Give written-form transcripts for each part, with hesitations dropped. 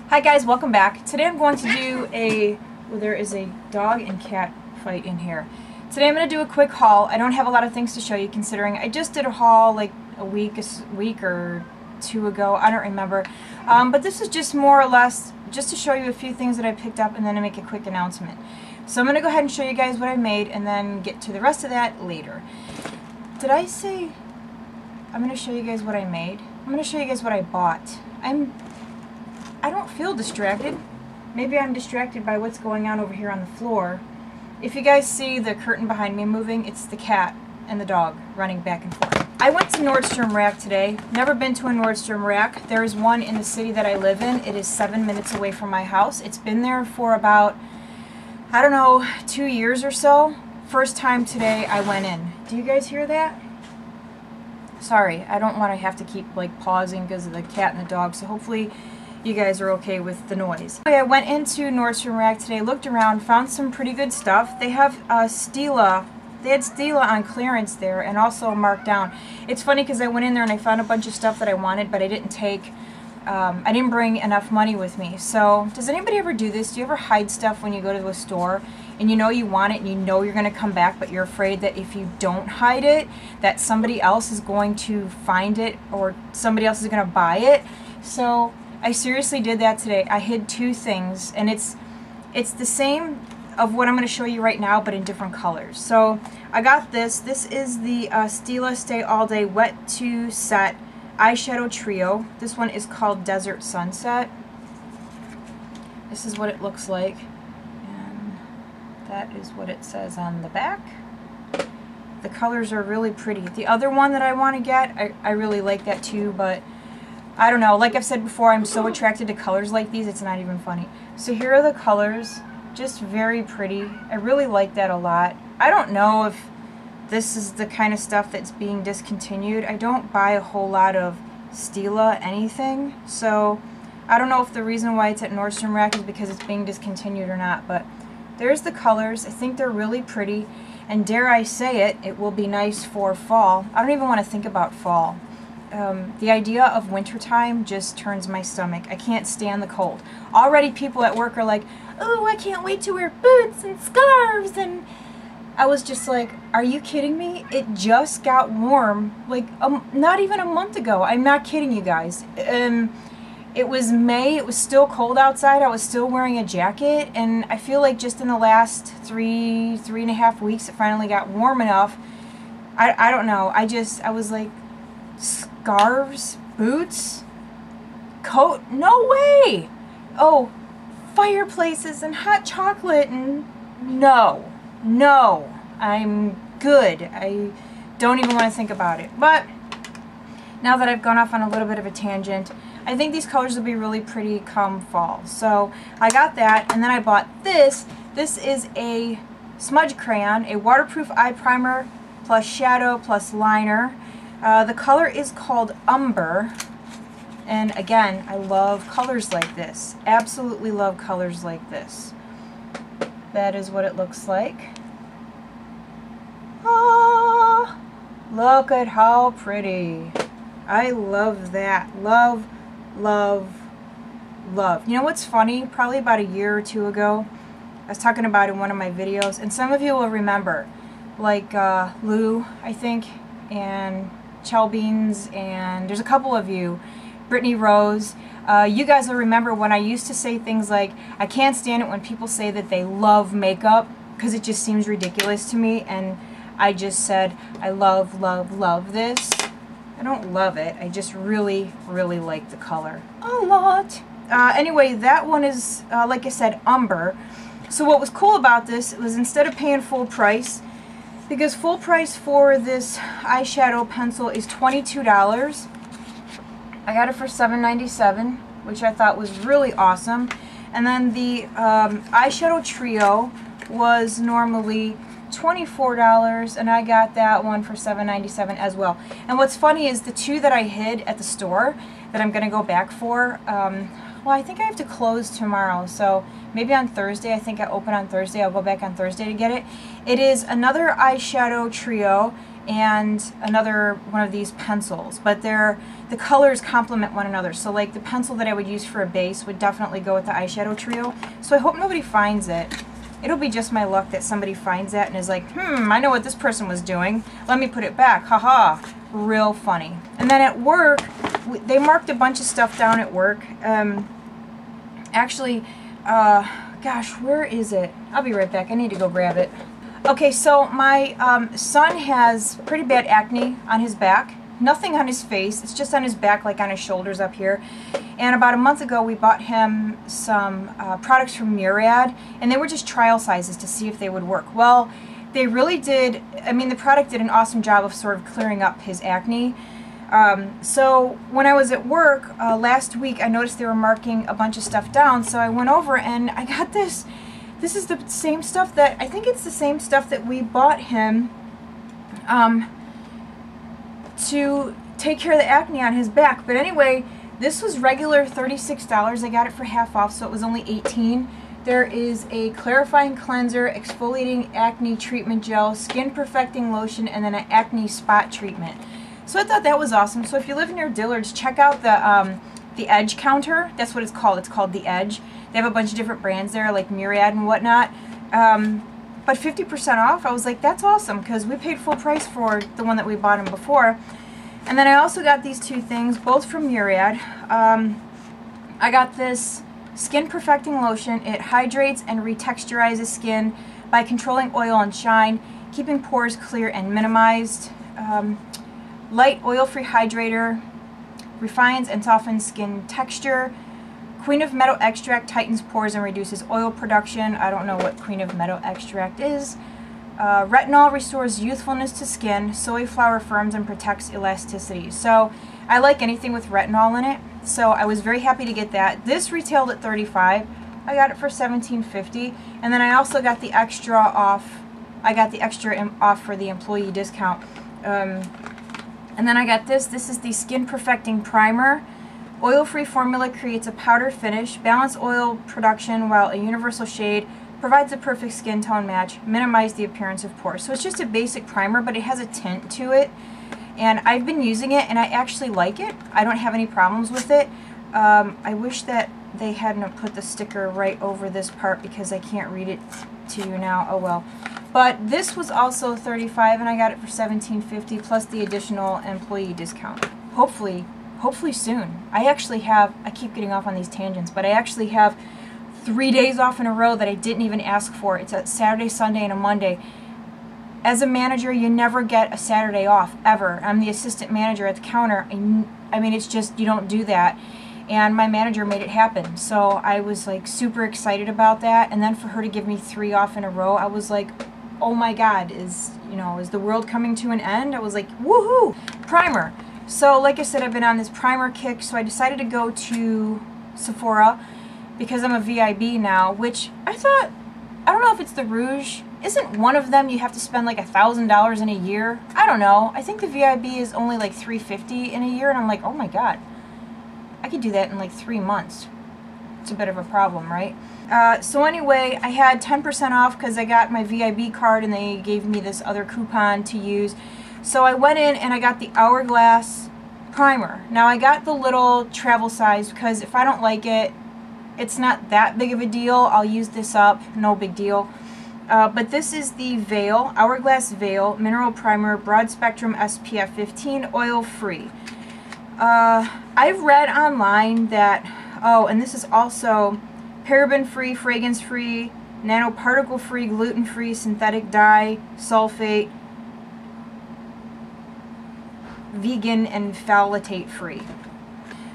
Hi guys, welcome back. Today I'm going to do well, there is a dog and cat fight in here. Today I'm going to do a quick haul. I don't have a lot of things to show you considering I just did a haul like a week or two ago. I don't remember. But this is just more or less just to show you a few things that I picked up and then to make a quick announcement. So I'm going to go ahead and show you guys what I made and then get to the rest of that later. Did I say I'm going to show you guys what I made? I'm going to show you guys what I bought. I don't feel distracted. Maybe I'm distracted by what's going on over here on the floor. If you guys see the curtain behind me moving, it's the cat and the dog running back and forth. I went to Nordstrom Rack today. Never been to a Nordstrom Rack. There is one in the city that I live in. It is 7 minutes away from my house. It's been there for about, I don't know, 2 years or so. First time today I went in. Do you guys hear that? Sorry, I don't want to have to keep like pausing because of the cat and the dog, so hopefully you guys are okay with the noise. I went into Nordstrom Rack today, looked around, found some pretty good stuff. They have Stila. They had Stila on clearance there and also marked down. It's funny because I went in there and I found a bunch of stuff that I wanted, but I didn't bring enough money with me. So, does anybody ever do this? Do you ever hide stuff when you go to a store and you know you want it and you know you're going to come back, but you're afraid that if you don't hide it, that somebody else is going to find it or somebody else is going to buy it? So, I seriously did that today. I hid two things, and it's the same of what I'm going to show you right now, but in different colors. So I got this. This is the Stila Stay All Day Wet 2 Set Eyeshadow Trio. This one is called Desert Sunset. This is what it looks like, and that is what it says on the back. The colors are really pretty. The other one that I want to get, I really like that too, but I don't know, like I've said before, I'm so attracted to colors like these, it's not even funny. So here are the colors, just very pretty. I really like that a lot. I don't know if this is the kind of stuff that's being discontinued. I don't buy a whole lot of Stila anything, so I don't know if the reason why it's at Nordstrom Rack is because it's being discontinued or not, but there's the colors. I think they're really pretty, and dare I say it, it will be nice for fall. I don't even want to think about fall. The idea of wintertime just turns my stomach. I can't stand the cold. Already people at work are like, oh, I can't wait to wear boots and scarves, and I was just like, are you kidding me? It just got warm, like not even a month ago. I'm not kidding you guys. It was May, it was still cold outside, I was still wearing a jacket, and I feel like just in the last three and a half weeks it finally got warm enough. I don't know, I was like, scarves, boots, coat, no way! Oh, fireplaces and hot chocolate and no, I'm good. I don't even want to think about it. But now that I've gone off on a little bit of a tangent, I think these colors will be really pretty come fall. So I got that, and then I bought this. This is a smudge crayon, a waterproof eye primer plus shadow plus liner. The color is called Umber, and again, I love colors like this. Absolutely love colors like this. That is what it looks like. Ah, look at how pretty. I love that. Love, love, love. You know what's funny? Probably about a year or two ago, I was talking about it in one of my videos, and some of you will remember, like Lou, I think, and Chelbeans, and there's a couple of you, Brittany Rose, you guys will remember when I used to say things like, I can't stand it when people say that they love makeup because it just seems ridiculous to me, and I just said I love, love, love this. I don't love it, I just really, really like the color a lot. Anyway, that one is, like I said, Umber. So what was cool about this was instead of paying full price, because full price for this eyeshadow pencil is $22. I got it for $7.97, which I thought was really awesome. And then the eyeshadow trio was normally $24, and I got that one for $7.97 as well. And what's funny is the two that I hid at the store that I'm going to go back for, well, I think I have to close tomorrow, so maybe on Thursday. I think I open on Thursday. I'll go back on Thursday to get it. It is another eyeshadow trio and another one of these pencils, but they're the colors complement one another. So like the pencil that I would use for a base would definitely go with the eyeshadow trio. So I hope nobody finds it. It'll be just my luck that somebody finds that and is like, I know what this person was doing. Let me put it back. Haha. Real funny. And then at work, they marked a bunch of stuff down at work. Actually, gosh, where is it? I'll be right back. I need to go grab it. Okay, so my son has pretty bad acne on his back. Nothing on his face. It's just on his back, like on his shoulders up here. And about a month ago, we bought him some products from Murad, and they were just trial sizes to see if they would work. Well, they really did. I mean, the product did an awesome job of sort of clearing up his acne. So when I was at work last week, I noticed they were marking a bunch of stuff down, so I went over and I got this. This is the same stuff that, I think it's the same stuff that we bought him to take care of the acne on his back. But anyway, this was regular $36. I got it for half off, so it was only $18. There is a clarifying cleanser, exfoliating acne treatment gel, skin perfecting lotion, and then an acne spot treatment. So I thought that was awesome. So if you live near Dillard's, check out the Edge counter. That's what it's called. It's called the Edge. They have a bunch of different brands there, like Murad and whatnot. But 50% off, I was like, that's awesome, because we paid full price for the one that we bought him before. And then I also got these two things, both from Murad. I got this Skin Perfecting Lotion. It hydrates and retexturizes skin by controlling oil and shine, keeping pores clear and minimized. Light oil-free hydrator, refines and softens skin texture. Queen of Meadow Extract tightens pores and reduces oil production. I don't know what Queen of Meadow Extract is. Retinol restores youthfulness to skin. Soy flower firms and protects elasticity. So I like anything with retinol in it. So I was very happy to get that. This retailed at $35. I got it for $17.50. And then I also got the extra off. I got the extra off for the employee discount. And then I got this. This is the Skin Perfecting Primer. Oil-free formula creates a powder finish, balanced oil production while a universal shade, provides a perfect skin tone match, minimize the appearance of pores. So it's just a basic primer, but it has a tint to it. And I've been using it, and I actually like it. I don't have any problems with it. I wish that they hadn't put the sticker right over this part because I can't read it to you now. Oh well. But this was also $35, and I got it for $17.50 plus the additional employee discount. Hopefully soon. I keep getting off on these tangents, but I actually have 3 days off in a row that I didn't even ask for. It's a Saturday, Sunday, and a Monday. As a manager, you never get a Saturday off, ever. I'm the assistant manager at the counter. I mean, it's just, you don't do that. And my manager made it happen. So I was like super excited about that. And then for her to give me 3 off in a row, I was like, oh my God, is the world coming to an end? I was like, woohoo! Primer. So like I said, I've been on this primer kick, so I decided to go to Sephora because I'm a VIB now, which I thought, I don't know if it's the Rouge. Isn't one of them you have to spend like $1,000 in a year? I don't know. I think the VIB is only like $350 in a year, and I'm like, oh my God. I could do that in like 3 months. It's a bit of a problem, right? So anyway, I had 10% off because I got my VIB card and they gave me this other coupon to use. So I went in and I got the Hourglass primer. Now I got the little travel size because if I don't like it, it's not that big of a deal. I'll use this up, no big deal. But this is the Veil, Hourglass Veil Mineral Primer, Broad Spectrum SPF 15, oil free. I've read online that, oh, and this is also paraben free, fragrance free, nanoparticle free, gluten free, synthetic dye, sulfate, vegan, and phthalate free.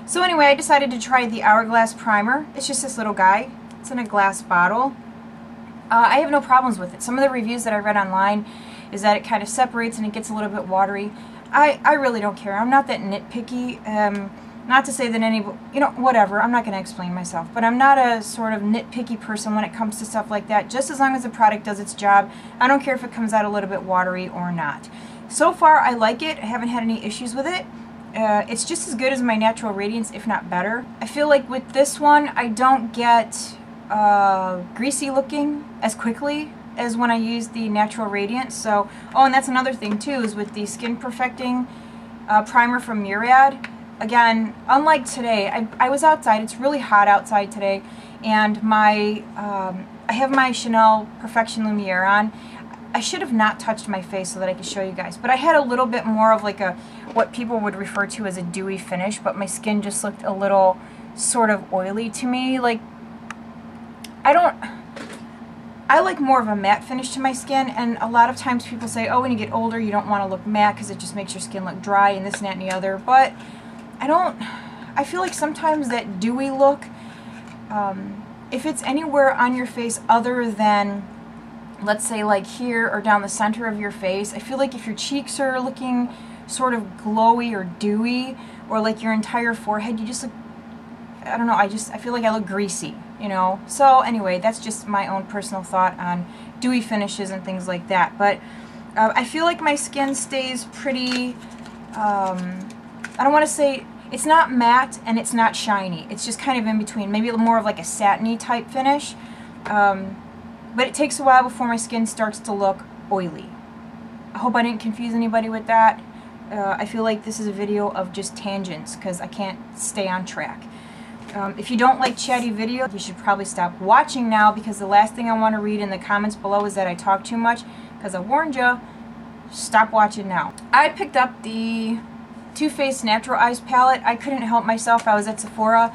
So anyway, I decided to try the Hourglass primer. It's just this little guy. It's in a glass bottle. I have no problems with it. Some of the reviews that I read online is that it kind of separates and it gets a little bit watery. I really don't care. I'm not that nitpicky. Not to say that any, whatever. I'm not going to explain myself. But I'm not a sort of nitpicky person when it comes to stuff like that. Just as long as the product does its job, I don't care if it comes out a little bit watery or not. So far, I like it. I haven't had any issues with it. It's just as good as my Natural Radiance, if not better. I feel like with this one, I don't get greasy looking as quickly as when I use the Natural Radiance. So, oh, and that's another thing too, is with the Skin Perfecting primer from Murad. again, unlike today, I was outside. It's really hot outside today, and I have my Chanel Perfection Lumiere on. I should have not touched my face so that I could show you guys, but I had a little bit more of like what people would refer to as a dewy finish, but my skin just looked a little sort of oily to me. Like, I like more of a matte finish to my skin, and a lot of times people say, oh, when you get older you don't want to look matte because it just makes your skin look dry and this and that and the other, but I feel like sometimes that dewy look, if it's anywhere on your face other than, let's say, like here or down the center of your face, I feel like if your cheeks are looking sort of glowy or dewy, or like your entire forehead, you just look, I don't know, I feel like I look greasy, you know? So anyway, that's just my own personal thought on dewy finishes and things like that. But I feel like my skin stays pretty, I don't want to say, it's not matte and it's not shiny. It's just kind of in between, maybe more of like a satiny type finish. But it takes a while before my skin starts to look oily. I hope I didn't confuse anybody with that. I feel like this is a video of just tangents because I can't stay on track. If you don't like chatty videos, you should probably stop watching now, because the last thing I want to read in the comments below is that I talk too much, because I warned you, stop watching now. I picked up the Too Faced Natural Eyes palette. I couldn't help myself. I was at Sephora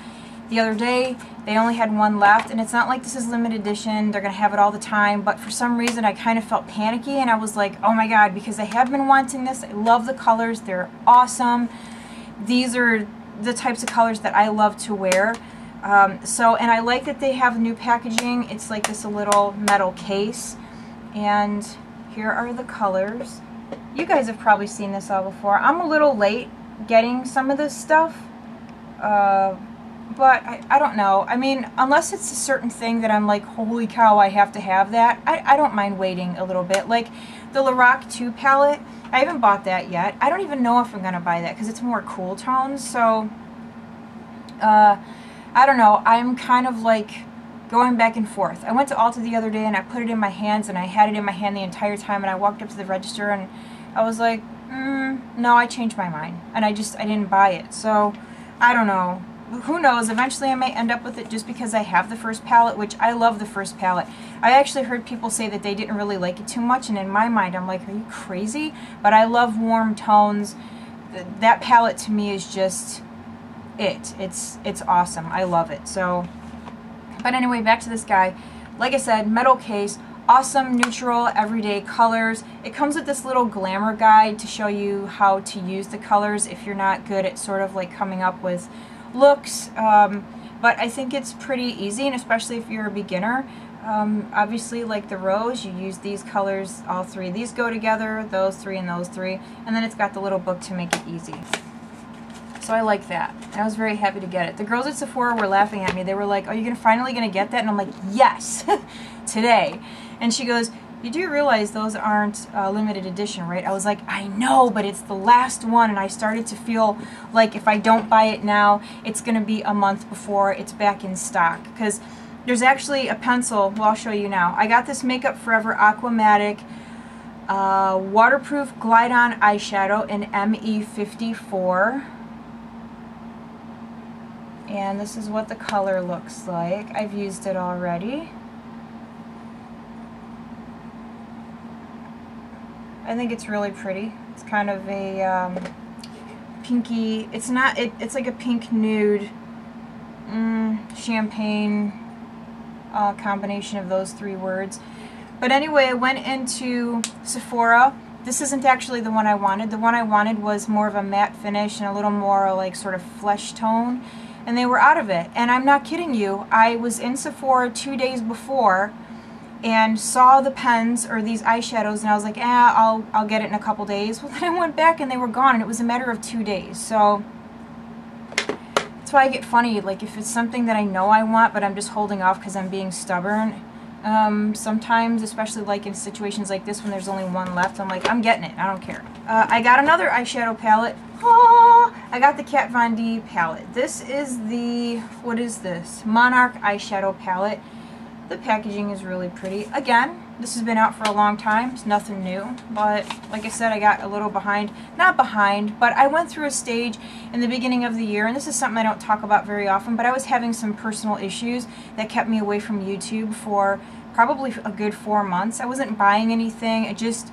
the other day. They only had one left, and it's not like this is limited edition. They're going to have it all the time, but for some reason I kind of felt panicky, and I was like, oh my god, because I have been wanting this. I love the colors. They're awesome. These are the types of colors that I love to wear. And I like that they have new packaging. It's like this little metal case, and here are the colors. You guys have probably seen this all before. I'm a little late getting some of this stuff, but I don't know. I mean, unless it's a certain thing that I'm like, holy cow, I have to have that, I don't mind waiting a little bit. Like the Lorac 2 palette, I haven't bought that yet. I don't even know if I'm going to buy that because it's more cool tones. So, I don't know. I'm kind of like going back and forth. I went to Ulta the other day and I put it in my hands, and I had it in my hand the entire time, and I walked up to the register and I was like, no, I changed my mind. And I didn't buy it. So, I don't know. Who knows? Eventually I may end up with it just because I have the first palette, which I love the first palette. I actually heard people say that they didn't really like it too much, and in my mind I'm like, are you crazy? But I love warm tones. That palette to me is just it's awesome. I love it. So, but anyway, back to this guy. Like I said, metal case, awesome neutral everyday colors. It comes with this little glamour guide to show you how to use the colors if you're not good at sort of like coming up with looks, but I think it's pretty easy, and especially if you're a beginner. Obviously, like the rose, you use these colors, all three. These go together, those three and those three, and then it's got the little book to make it easy. So I like that. I was very happy to get it. The girls at Sephora were laughing at me. They were like, are you finally gonna get that? And I'm like, yes, today. And she goes, you do realize those aren't limited edition, right? I was like, I know, but it's the last one, and I started to feel like if I don't buy it now, it's going to be a month before it's back in stock. Because there's actually a pencil, well, I'll show you now. I got this Makeup Forever Aquamatic Waterproof Glide-On Eyeshadow in ME54. And this is what the color looks like. I've used it already. I think it's really pretty. It's kind of a pinky, it's like a pink nude champagne combination of those three words. But anyway, I went into Sephora. This isn't actually the one I wanted. The one I wanted was more of a matte finish and a little more like sort of flesh tone, and they were out of it. And I'm not kidding you. I was in Sephora 2 days before and saw the pens or these eyeshadows, and I was like, I'll get it in a couple days. Well, then I went back and they were gone, and it was a matter of 2 days. So that's why I get funny, like if it's something that I know I want but I'm just holding off because I'm being stubborn. Sometimes, especially like in situations like this when there's only one left, I'm like, I'm getting it, I don't care. I got another eyeshadow palette. I got the Kat Von D palette. This is the, what is this? Monarch eyeshadow palette. The packaging is really pretty. Again, this has been out for a long time. It's nothing new. But like I said, I got a little behind. Not behind, but I went through a stage in the beginning of the year, and this is something I don't talk about very often, but I was having some personal issues that kept me away from YouTube for probably a good 4 months. I wasn't buying anything. It just,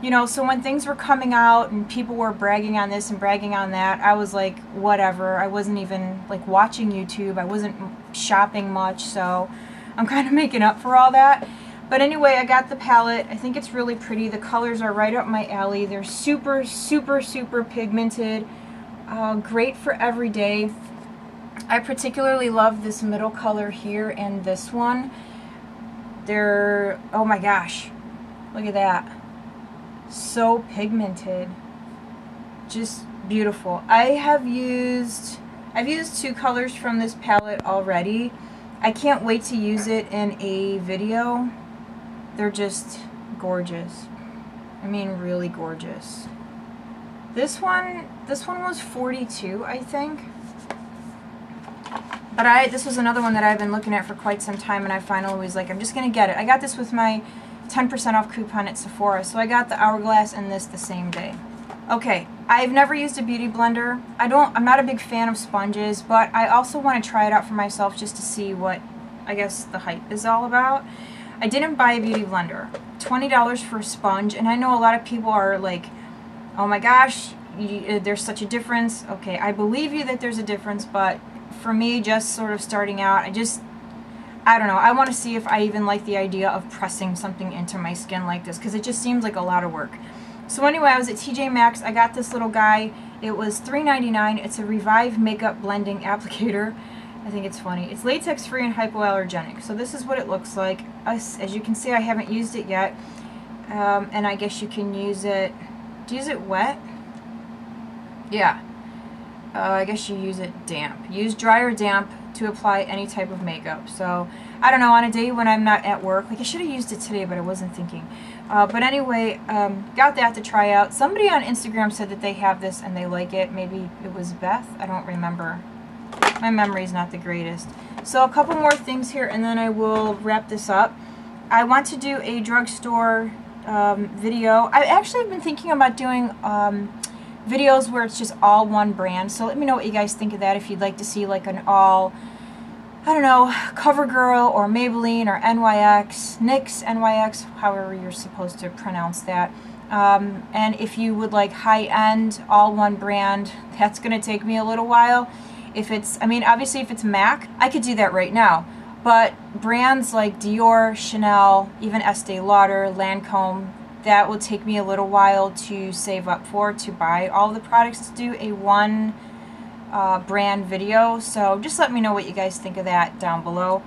you know, so when things were coming out and people were bragging on this and bragging on that, I was like, whatever. I wasn't even like watching YouTube. I wasn't shopping much, so I'm kind of making up for all that. But anyway, I got the palette. I think it's really pretty. The colors are right up my alley. They're super, super, super pigmented. Great for every day. I particularly love this middle color here and this one. They're, oh my gosh, look at that. So pigmented. Just beautiful. I've used 2 colors from this palette already. I can't wait to use it in a video. They're just gorgeous. I mean, really gorgeous. This one was $42, I think. But this was another one that I've been looking at for quite some time, and I finally was like, I'm just gonna get it. I got this with my 10% off coupon at Sephora, so I got the Hourglass and this the same day. Okay, I've never used a beauty blender. I'm not a big fan of sponges, but I also want to try it out for myself just to see what, I guess, the hype is all about. I didn't buy a beauty blender. $20 for a sponge, and I know a lot of people are like, oh my gosh, there's such a difference. Okay, I believe you that there's a difference, but for me, just sort of starting out, I don't know. I want to see if I even like the idea of pressing something into my skin like this, because it just seems like a lot of work. So anyway, I was at TJ Maxx. I got this little guy. It was $3.99. It's a Revive Makeup Blending Applicator. I think it's funny. It's latex free and hypoallergenic. So this is what it looks like. As you can see, I haven't used it yet. And I guess you can use it, do you use it wet? Yeah. I guess you use it damp. Use dry or damp to apply any type of makeup. So I don't know, on a day when I'm not at work, like I should have used it today, but I wasn't thinking. But anyway, got that to try out. Somebody on Instagram said that they have this and they like it. Maybe it was Beth. I don't remember. My memory's not the greatest. So a couple more things here and then I will wrap this up. I want to do a drugstore video. I actually have been thinking about doing videos where it's just all one brand. So let me know what you guys think of that, if you'd like to see like an all, I don't know, CoverGirl or Maybelline or NYX, NYX, however you're supposed to pronounce that. And if you would like high-end, all one brand, that's going to take me a little while. If it's, I mean, obviously if it's MAC, I could do that right now. But brands like Dior, Chanel, even Estee Lauder, Lancome, that will take me a little while to save up for, to buy all the products to do a one brand video. So just let me know what you guys think of that down below.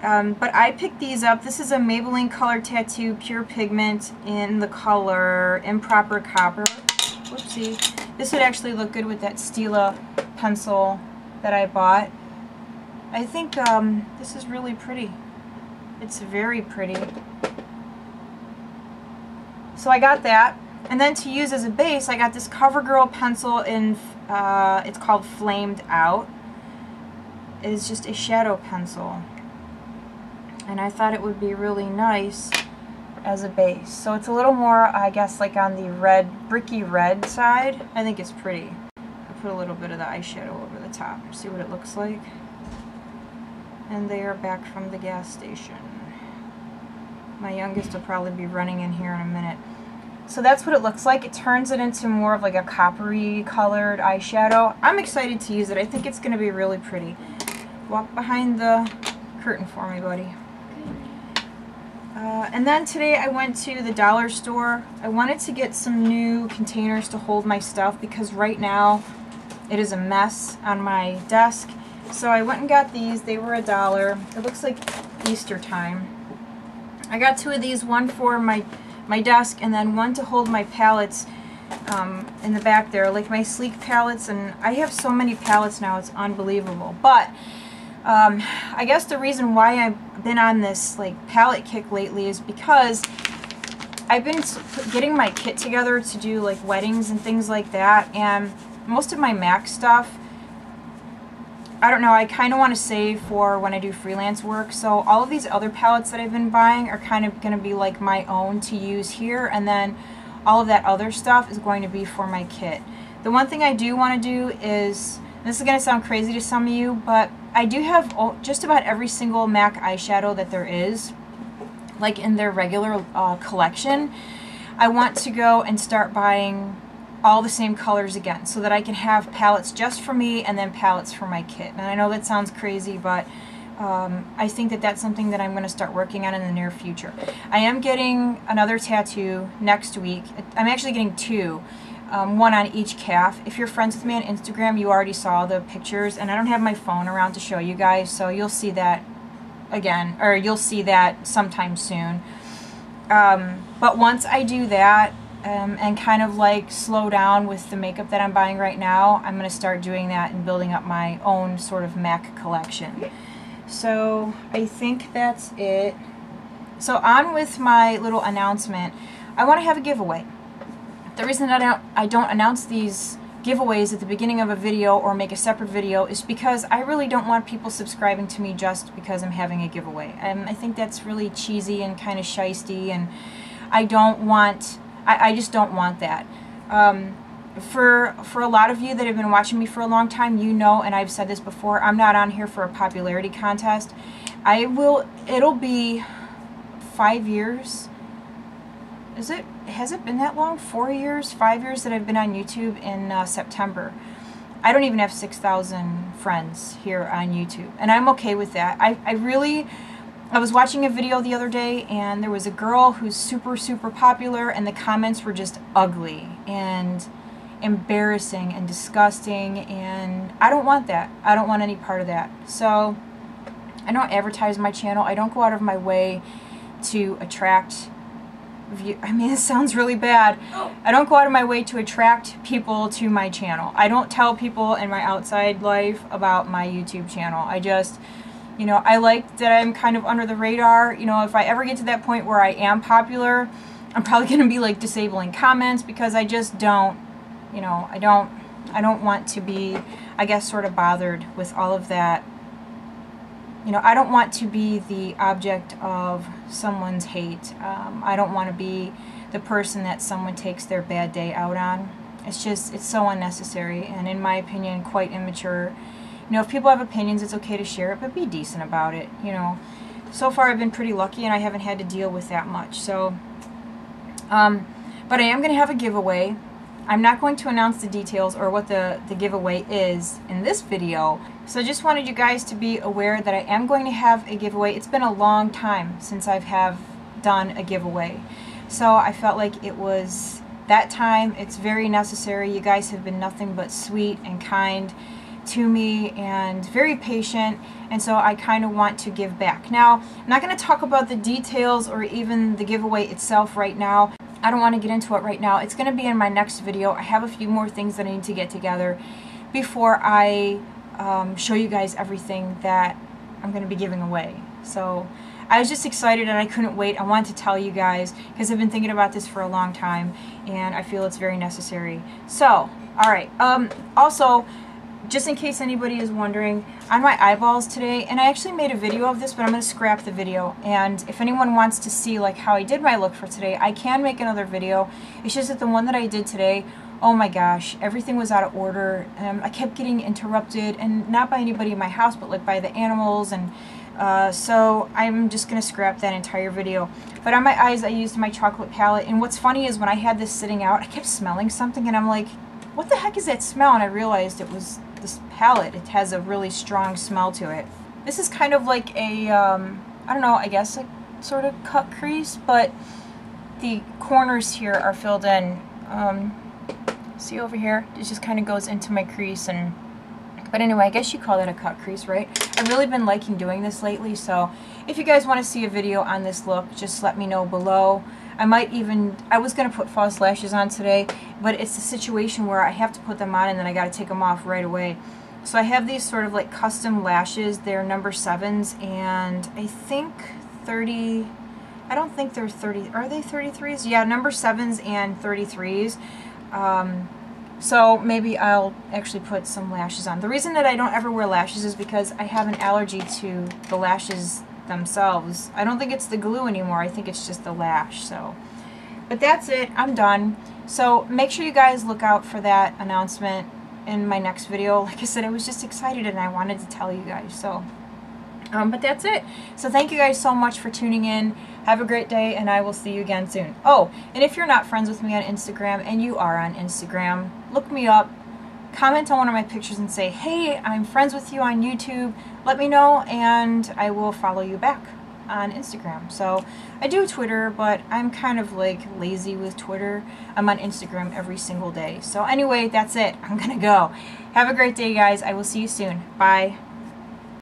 But I picked these up. This is a Maybelline Color Tattoo Pure Pigment in the color Improper Copper. Whoopsie. This would actually look good with that Stila pencil that I bought. I think this is really pretty. It's very pretty. So I got that. And then to use as a base, I got this CoverGirl pencil in, it's called Flamed Out. It is just a shadow pencil. And I thought it would be really nice as a base. So it's a little more, I guess, like on the red, bricky red side. I think it's pretty. I put a little bit of the eyeshadow over the top. See what it looks like? And they are back from the gas station. My youngest will probably be running in here in a minute. So that's what it looks like. It turns it into more of like a coppery colored eyeshadow. I'm excited to use it. I think it's going to be really pretty. Walk behind the curtain for me, buddy. And then today I went to the dollar store. I wanted to get some new containers to hold my stuff because right now it is a mess on my desk. So I went and got these. They were $1. It looks like Easter time. I got 2 of these, one for my desk and then one to hold my palettes in the back there, like my sleek palettes. And I have so many palettes now, it's unbelievable. But I guess the reason why I've been on this like palette kick lately is because I've been getting my kit together to do like weddings and things like that, and most of my MAC stuff I don't know, I kind of want to save for when I do freelance work. So all of these other palettes that I've been buying are kind of going to be like my own to use here, and then all of that other stuff is going to be for my kit. The one thing I do want to do is, this is going to sound crazy to some of you, but I do have just about every single MAC eyeshadow that there is, like in their regular collection. I want to go and start buying all the same colors again, so that I can have palettes just for me and then palettes for my kit. And I know that sounds crazy, but I think that that's something that I'm going to start working on in the near future. I am getting another tattoo next week. I'm actually getting two, one on each calf. If you're friends with me on Instagram, you already saw the pictures, and I don't have my phone around to show you guys, so you'll see that again, or you'll see that sometime soon. But once I do that, and kind of like slow down with the makeup that I'm buying right now, I'm going to start doing that and building up my own sort of MAC collection. So I think that's it. So on with my little announcement. I want to have a giveaway. The reason that I don't announce these giveaways at the beginning of a video or make a separate video is because I really don't want people subscribing to me just because I'm having a giveaway. I think that's really cheesy and kind of shisty, and I just don't want that. For a lot of you that have been watching me for a long time, you know, and I've said this before, I'm not on here for a popularity contest. It'll be 5 years. Has it been that long? 4 years? 5 years that I've been on YouTube in September. I don't even have 6,000 friends here on YouTube, and I'm okay with that. I was watching a video the other day, and there was a girl who's super, super popular, and the comments were just ugly and embarrassing and disgusting, and I don't want that. I don't want any part of that. So I don't advertise my channel. I don't go out of my way to attract I mean, it sounds really bad. I don't go out of my way to attract people to my channel. I don't tell people in my outside life about my YouTube channel. I just, you know, I like that I'm kind of under the radar. You know, if I ever get to that point where I am popular, I'm probably going to be like disabling comments, because I just don't, you know, I don't want to be, I guess, sort of bothered with all of that. You know, I don't want to be the object of someone's hate. I don't want to be the person that someone takes their bad day out on. It's just, it's so unnecessary, and in my opinion, quite immature. You know, if people have opinions, it's okay to share it, but be decent about it, you know. So far, I've been pretty lucky, and I haven't had to deal with that much. So, but I am going to have a giveaway. I'm not going to announce the details or what the giveaway is in this video. So I just wanted you guys to be aware that I am going to have a giveaway. It's been a long time since I have done a giveaway. So I felt like it was that time. It's very necessary. You guys have been nothing but sweet and kind to me and very patient, and so I kind of want to give back. Now, I'm not going to talk about the details or even the giveaway itself right now. I don't want to get into it right now. It's going to be in my next video. I have a few more things that I need to get together before I show you guys everything that I'm going to be giving away. So I was just excited and I couldn't wait. I wanted to tell you guys because I've been thinking about this for a long time and I feel it's very necessary. So, alright. Also, just in case anybody is wondering, on my eyeballs today, and I actually made a video of this, but I'm going to scrap the video, and if anyone wants to see like how I did my look for today, I can make another video. It's just that the one that I did today, oh my gosh, everything was out of order. I kept getting interrupted, and not by anybody in my house, but like by the animals, and so I'm just going to scrap that entire video. But on my eyes, I used my chocolate palette, and what's funny is when I had this sitting out, I kept smelling something, and I'm like, what the heck is that smell? And I realized it was this palette. It has a really strong smell to it. This is kind of like a, I don't know, I guess like sort of cut crease, but the corners here are filled in. See over here? It just kind of goes into my crease, and but anyway, I guess you call that a cut crease, right? I've really been liking doing this lately, so if you guys want to see a video on this look, just let me know below. I was going to put false lashes on today, but it's a situation where I have to put them on and then I got to take them off right away. So I have these sort of like custom lashes. They're number 7s, and I think 30, I don't think they're 30, are they 33s? Yeah, number 7s and 33s. So maybe I'll actually put some lashes on. The reason that I don't ever wear lashes is because I have an allergy to the lashes themselves. I don't think it's the glue anymore. I think it's just the lash. So, but that's it. I'm done. So make sure you guys look out for that announcement in my next video. Like I said, I was just excited and I wanted to tell you guys. So, but that's it. So thank you guys so much for tuning in. Have a great day, and I will see you again soon. Oh, and if you're not friends with me on Instagram, and you are on Instagram, look me up, comment on one of my pictures and say, hey, I'm friends with you on YouTube. Let me know, and I will follow you back on Instagram. So I do Twitter, but I'm kind of like lazy with Twitter. I'm on Instagram every single day. So anyway, that's it. I'm gonna go. Have a great day, guys. I will see you soon. Bye.